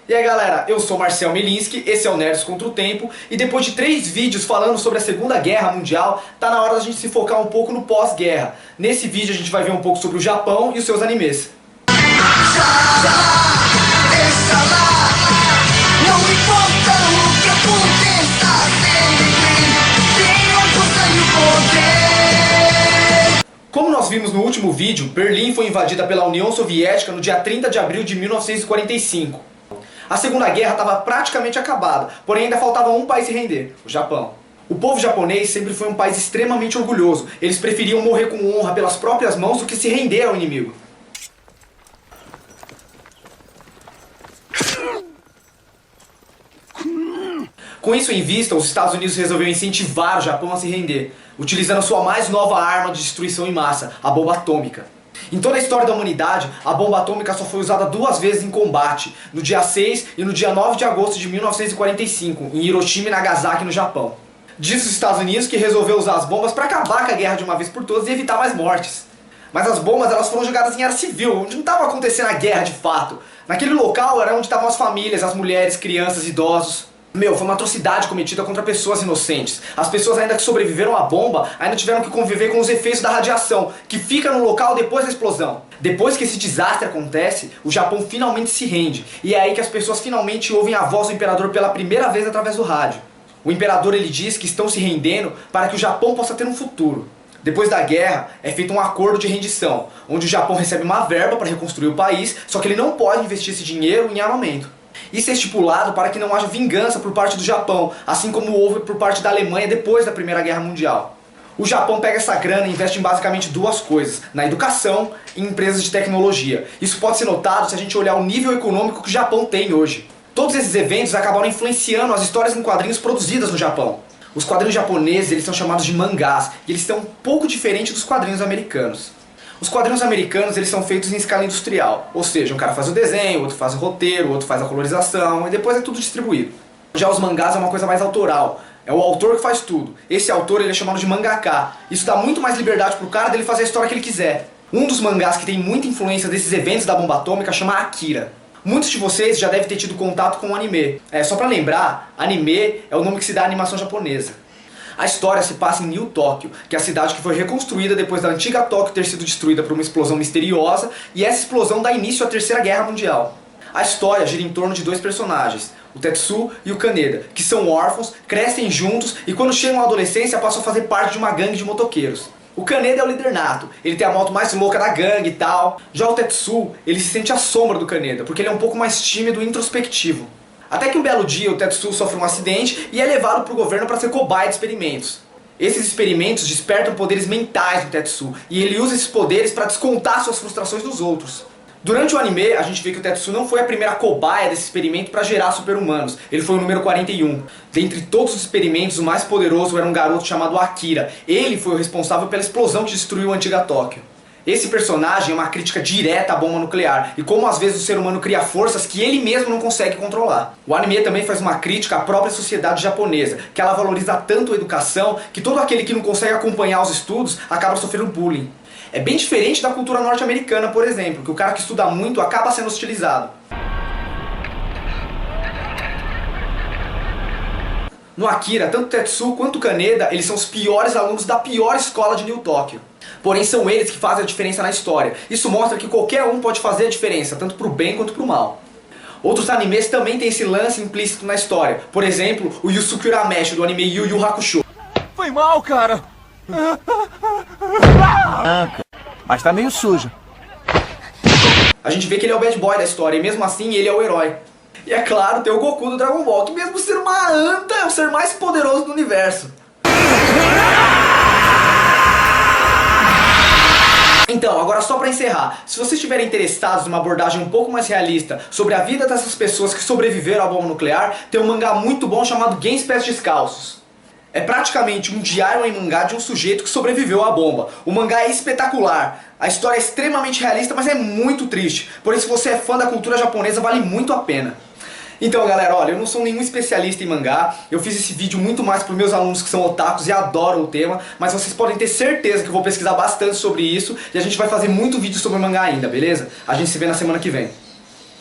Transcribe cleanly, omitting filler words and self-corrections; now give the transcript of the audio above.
E aí galera, eu sou Marcel Milinski, esse é o Nerds contra o Tempo, e depois de 3 vídeos falando sobre a Segunda Guerra Mundial, tá na hora da gente se focar um pouco no pós-guerra. Nesse vídeo a gente vai ver um pouco sobre o Japão e os seus animes. Como nós vimos no último vídeo, Berlim foi invadida pela União Soviética no dia 30 de abril de 1945. A Segunda Guerra estava praticamente acabada, porém ainda faltava um país se render, o Japão. O povo japonês sempre foi um país extremamente orgulhoso. Eles preferiam morrer com honra pelas próprias mãos do que se render ao inimigo. Com isso em vista, os Estados Unidos resolveram incentivar o Japão a se render, utilizando a sua mais nova arma de destruição em massa, a bomba atômica. Em toda a história da humanidade, a bomba atômica só foi usada 2 vezes em combate, no dia 6 e no dia 9 de agosto de 1945, em Hiroshima e Nagasaki, no Japão. Diz os Estados Unidos que resolveu usar as bombas para acabar com a guerra de uma vez por todas e evitar mais mortes. Mas as bombas elas foram jogadas em área civil, onde não estava acontecendo a guerra de fato. Naquele local era onde estavam as famílias, as mulheres, crianças, idosos. Foi uma atrocidade cometida contra pessoas inocentes. As pessoas ainda que sobreviveram à bomba ainda tiveram que conviver com os efeitos da radiação, que fica no local depois da explosão. Depois que esse desastre acontece, o Japão finalmente se rende. E é aí que as pessoas finalmente ouvem a voz do imperador pela primeira vez através do rádio. O imperador ele diz que estão se rendendo para que o Japão possa ter um futuro. Depois da guerra, é feito um acordo de rendição, onde o Japão recebe uma verba para reconstruir o país, só que ele não pode investir esse dinheiro em armamento. Isso é estipulado para que não haja vingança por parte do Japão, assim como houve por parte da Alemanha depois da Primeira Guerra Mundial. O Japão pega essa grana e investe em basicamente 2 coisas, na educação e em empresas de tecnologia. Isso pode ser notado se a gente olhar o nível econômico que o Japão tem hoje. Todos esses eventos acabaram influenciando as histórias em quadrinhos produzidas no Japão. Os quadrinhos japoneses eles são chamados de mangás, e eles são um pouco diferentes dos quadrinhos americanos. Os quadrinhos americanos eles são feitos em escala industrial, ou seja, um cara faz o desenho, outro faz o roteiro, outro faz a colorização e depois é tudo distribuído. Já os mangás é uma coisa mais autoral, é o autor que faz tudo. Esse autor ele é chamado de mangaka. Isso dá muito mais liberdade pro cara dele fazer a história que ele quiser. Um dos mangás que tem muita influência desses eventos da bomba atômica chama Akira. Muitos de vocês já devem ter tido contato com o anime. Só pra lembrar, anime é o nome que se dá à animação japonesa. A história se passa em New Tóquio, que é a cidade que foi reconstruída depois da antiga Tóquio ter sido destruída por uma explosão misteriosa, e essa explosão dá início à Terceira Guerra Mundial. A história gira em torno de 2 personagens, o Tetsu e o Kaneda, que são órfãos, crescem juntos e quando chegam à adolescência passam a fazer parte de uma gangue de motoqueiros. O Kaneda é o líder nato, ele tem a moto mais louca da gangue e tal. Já o Tetsu, ele se sente à sombra do Kaneda, porque ele é um pouco mais tímido e introspectivo. Até que um belo dia o Tetsu sofre um acidente e é levado para o governo para ser cobaia de experimentos. Esses experimentos despertam poderes mentais do Tetsu e ele usa esses poderes para descontar suas frustrações nos outros. Durante o anime, a gente vê que o Tetsu não foi a primeira cobaia desse experimento para gerar super-humanos. Ele foi o número 41. Dentre todos os experimentos, o mais poderoso era um garoto chamado Akira. Ele foi o responsável pela explosão que destruiu a antiga Tóquio. Esse personagem é uma crítica direta à bomba nuclear e como às vezes o ser humano cria forças que ele mesmo não consegue controlar. O anime também faz uma crítica à própria sociedade japonesa, que ela valoriza tanto a educação que todo aquele que não consegue acompanhar os estudos acaba sofrendo bullying. É bem diferente da cultura norte-americana, por exemplo, que o cara que estuda muito acaba sendo hostilizado. No Akira, tanto Tetsu quanto Kaneda, eles são os piores alunos da pior escola de New Tóquio. Porém são eles que fazem a diferença na história. Isso mostra que qualquer um pode fazer a diferença, tanto pro bem quanto pro mal. Outros animes também têm esse lance implícito na história. Por exemplo, o Yusuke Urameshi do anime Yu Yu Hakusho. Foi mal, cara! Mas tá meio sujo. A gente vê que ele é o bad boy da história e mesmo assim ele é o herói. E é claro, tem o Goku do Dragon Ball, que mesmo ser uma anta é o ser mais poderoso do universo. Então, agora só pra encerrar, se vocês estiverem interessados numa abordagem um pouco mais realista sobre a vida dessas pessoas que sobreviveram à bomba nuclear, tem um mangá muito bom chamado Gens Pés Descalços. É praticamente um diário em mangá de um sujeito que sobreviveu à bomba. O mangá é espetacular, a história é extremamente realista, mas é muito triste. Porém, se você é fã da cultura japonesa, vale muito a pena. Então galera, olha, eu não sou nenhum especialista em mangá, eu fiz esse vídeo muito mais para os meus alunos que são otakus e adoram o tema, mas vocês podem ter certeza que eu vou pesquisar bastante sobre isso e a gente vai fazer muito vídeo sobre mangá ainda, beleza? A gente se vê na semana que vem.